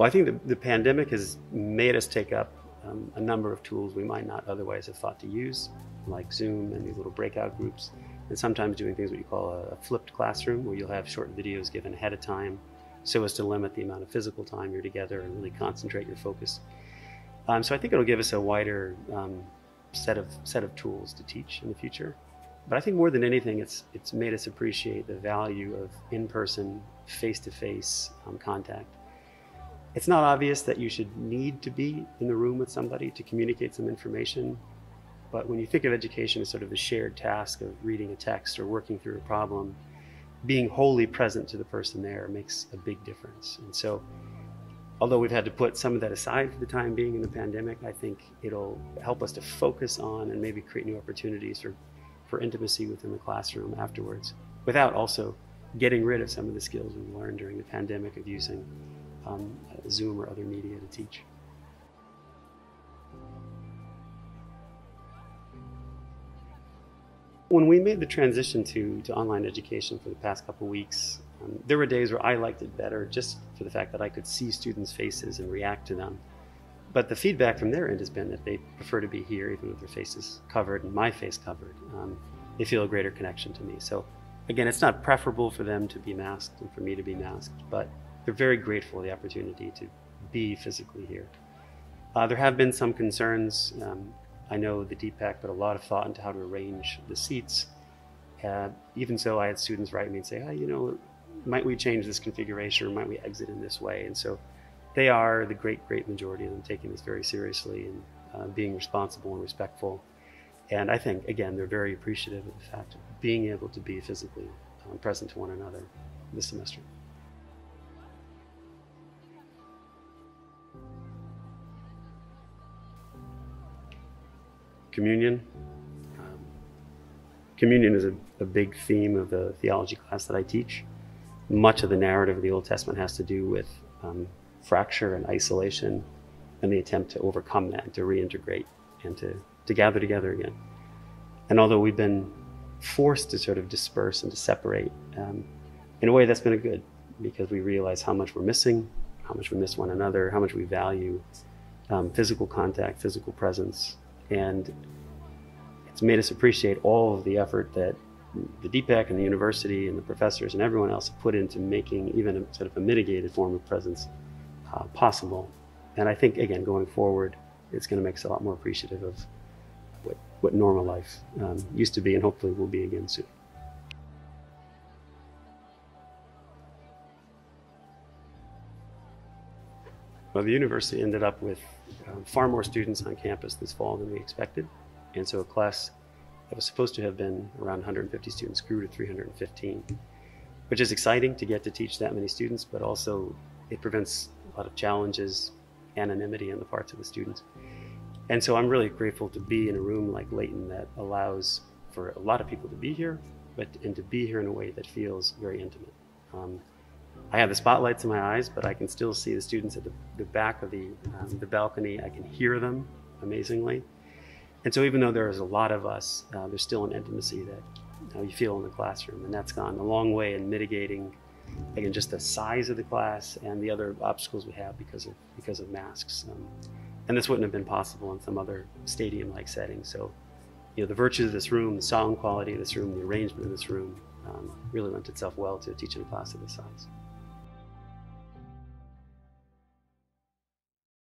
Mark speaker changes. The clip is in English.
Speaker 1: Well, I think the pandemic has made us take up a number of tools we might not otherwise have thought to use, like Zoom and these little breakout groups, and sometimes doing things what you call a flipped classroom, where you'll have short videos given ahead of time so as to limit the amount of physical time you're together and really concentrate your focus. So I think it'll give us a wider set of tools to teach in the future. But I think more than anything, it's made us appreciate the value of in-person, face-to-face contact. It's not obvious that you should need to be in the room with somebody to communicate some information, but when you think of education as sort of the shared task of reading a text or working through a problem, being wholly present to the person there makes a big difference. And so, although we've had to put some of that aside for the time being in the pandemic, I think it'll help us to focus on and maybe create new opportunities for intimacy within the classroom afterwards, without also getting rid of some of the skills we learned during the pandemic of using Zoom or other media to teach. When we made the transition to online education for the past couple of weeks, there were days where I liked it better just for the fact that I could see students' faces and react to them. But the feedback from their end has been that they prefer to be here even with their faces covered and my face covered. They feel a greater connection to me. So again, it's not preferable for them to be masked and for me to be masked, but they're very grateful for the opportunity to be physically here. There have been some concerns. I know the DPAC put a lot of thought into how to arrange the seats. Even so, I had students write me and say, hey, you know, might we change this configuration or might we exit in this way? And so they are, the great majority of them, taking this very seriously and being responsible and respectful. And I think, again, they're very appreciative of the fact of being able to be physically present to one another this semester. Communion. Communion is a big theme of the theology class that I teach. Much of the narrative of the Old Testament has to do with fracture and isolation and the attempt to overcome that, to reintegrate and to gather together again. And although we've been forced to sort of disperse and to separate, in a way that's been a good, because we realize how much we're missing, how much we miss one another, how much we value physical contact, physical presence. And it's made us appreciate all of the effort that the DPAC and the university and the professors and everyone else have put into making even a sort of a mitigated form of presence possible. And I think, again, going forward, it's going to make us a lot more appreciative of what normal life used to be and hopefully will be again soon. Well, the university ended up with far more students on campus this fall than we expected. And so a class that was supposed to have been around 150 students grew to 315, which is exciting to get to teach that many students, but also it prevents a lot of challenges, anonymity on the parts of the students. And so I'm really grateful to be in a room like Layton that allows for a lot of people to be here, and to be here in a way that feels very intimate. I have the spotlights in my eyes, but I can still see the students at the back of the balcony. I can hear them amazingly. And so even though there is a lot of us, there's still an intimacy that you feel in the classroom. And that's gone a long way in mitigating, again, just the size of the class and the other obstacles we have because of masks. And this wouldn't have been possible in some other stadium-like setting. So, you know, the virtues of this room, the sound quality of this room, the arrangement of this room really lent itself well to teaching a class of this size.